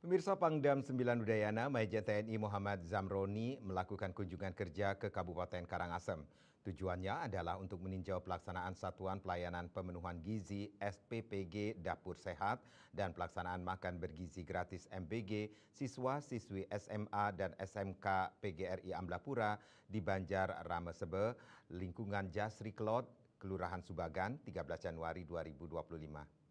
Pemirsa Pangdam 9 Udayana, Majen TNI Muhammad Zamroni melakukan kunjungan kerja ke Kabupaten Karangasem. Tujuannya adalah untuk meninjau pelaksanaan Satuan Pelayanan Pemenuhan Gizi SPPG Dapur Sehat dan pelaksanaan makan bergizi gratis MBG siswa-siswi SMA dan SMK PGRI Amblapura di Banjar Ramesebe, lingkungan Jasri Kelot, Kelurahan Subagan, 13 Januari 2025.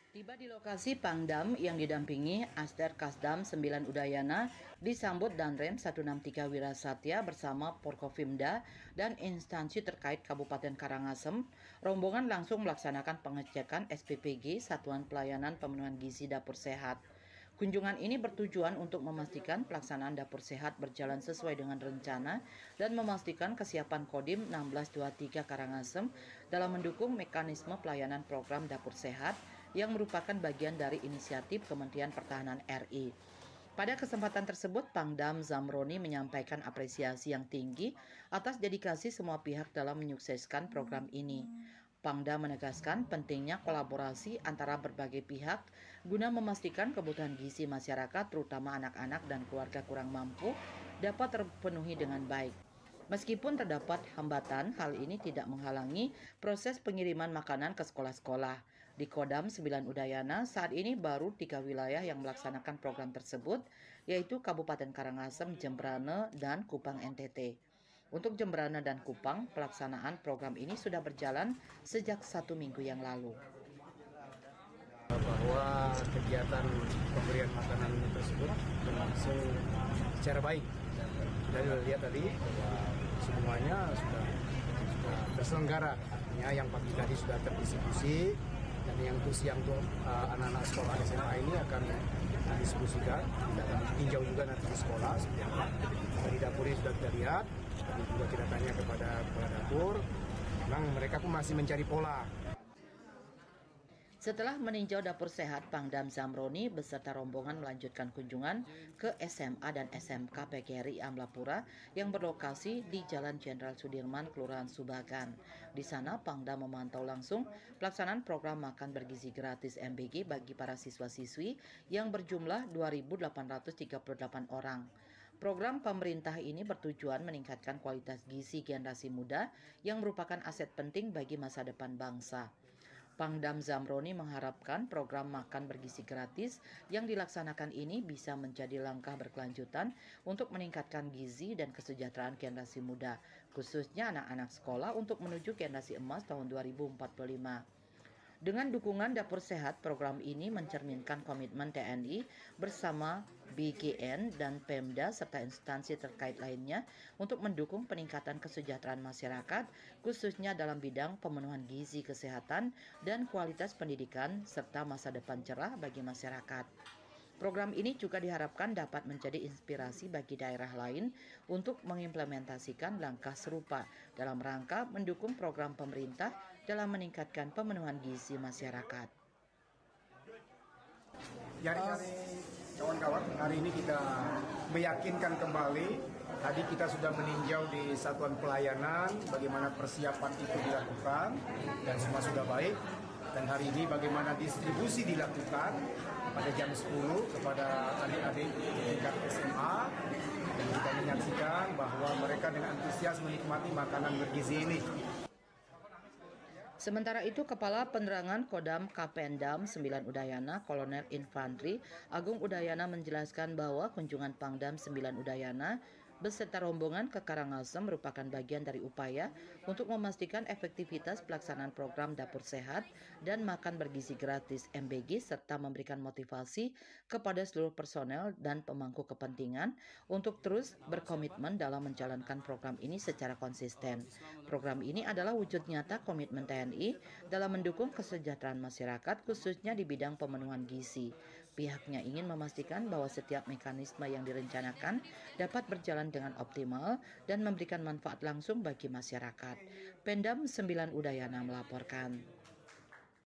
Tiba di lokasi Pangdam yang didampingi Aster Kasdam 9 Udayana disambut Danrem 163 Wirasatya bersama Porkofimda dan instansi terkait Kabupaten Karangasem. Rombongan langsung melaksanakan pengecekan SPPG Satuan Pelayanan Pemenuhan Gizi Dapur Sehat. Kunjungan ini bertujuan untuk memastikan pelaksanaan dapur sehat berjalan sesuai dengan rencana dan memastikan kesiapan Kodim 1623 Karangasem dalam mendukung mekanisme pelayanan program dapur sehat yang merupakan bagian dari inisiatif Kementerian Pertahanan RI. Pada kesempatan tersebut, Pangdam Zamroni menyampaikan apresiasi yang tinggi atas dedikasi semua pihak dalam menyukseskan program ini. Pangdam menegaskan pentingnya kolaborasi antara berbagai pihak guna memastikan kebutuhan gizi masyarakat, terutama anak-anak dan keluarga kurang mampu, dapat terpenuhi dengan baik. Meskipun terdapat hambatan, hal ini tidak menghalangi proses pengiriman makanan ke sekolah-sekolah. Di Kodam 9 Udayana, saat ini baru 3 wilayah yang melaksanakan program tersebut, yaitu Kabupaten Karangasem, Jembrane, dan Kupang NTT. Untuk Jembrane dan Kupang, pelaksanaan program ini sudah berjalan sejak 1 minggu yang lalu. Bahwa kegiatan pemberian makanan tersebut berlangsung secara baik. Kita sudah lihat tadi bahwa semuanya sudah terselenggara. Artinya yang pagi tadi sudah terdistribusi dan yang untuk siang untuk anak-anak sekolah SMA ini akan didistribusikan. Kita akan tinjau juga nanti di sekolah. Dari dapur ini sudah kita lihat. Tadi juga kita tanya kepada kepala dapur. Memang mereka pun masih mencari pola. Setelah meninjau dapur sehat, Pangdam Zamroni beserta rombongan melanjutkan kunjungan ke SMA dan SMK PGRI Amblapura yang berlokasi di Jalan Jenderal Sudirman, Kelurahan Subagan. Di sana, Pangdam memantau langsung pelaksanaan program makan bergizi gratis MBG bagi para siswa-siswi yang berjumlah 2.838 orang. Program pemerintah ini bertujuan meningkatkan kualitas gizi generasi muda yang merupakan aset penting bagi masa depan bangsa. Pangdam Zamroni mengharapkan program makan bergizi gratis yang dilaksanakan ini bisa menjadi langkah berkelanjutan untuk meningkatkan gizi dan kesejahteraan generasi muda, khususnya anak-anak sekolah untuk menuju generasi emas tahun 2045. Dengan dukungan Dapur Sehat, program ini mencerminkan komitmen TNI bersama BGN dan Pemda serta instansi terkait lainnya untuk mendukung peningkatan kesejahteraan masyarakat, khususnya dalam bidang pemenuhan gizi kesehatan dan kualitas pendidikan serta masa depan cerah bagi masyarakat. Program ini juga diharapkan dapat menjadi inspirasi bagi daerah lain untuk mengimplementasikan langkah serupa dalam rangka mendukung program pemerintah dalam meningkatkan pemenuhan gizi masyarakat. Jadi kawan-kawan, hari ini kita meyakinkan kembali. Tadi kita sudah meninjau di satuan pelayanan bagaimana persiapan itu dilakukan dan semua sudah baik. Dan hari ini bagaimana distribusi dilakukan pada jam 10 kepada adik-adik tingkat SMA, dan kita menyaksikan bahwa mereka dengan antusias menikmati makanan bergizi ini. Sementara itu, Kepala Penerangan Kodam Kapendam 9 Udayana, Kolonel Infantri Agung Udayana menjelaskan bahwa kunjungan Pangdam 9 Udayana beserta rombongan ke Karangasem merupakan bagian dari upaya untuk memastikan efektivitas pelaksanaan program dapur sehat dan makan bergizi gratis MBG serta memberikan motivasi kepada seluruh personel dan pemangku kepentingan untuk terus berkomitmen dalam menjalankan program ini secara konsisten. Program ini adalah wujud nyata komitmen TNI dalam mendukung kesejahteraan masyarakat khususnya di bidang pemenuhan gizi. Pihaknya ingin memastikan bahwa setiap mekanisme yang direncanakan dapat berjalan dengan optimal dan memberikan manfaat langsung bagi masyarakat. Pemdam 9 Udayana melaporkan.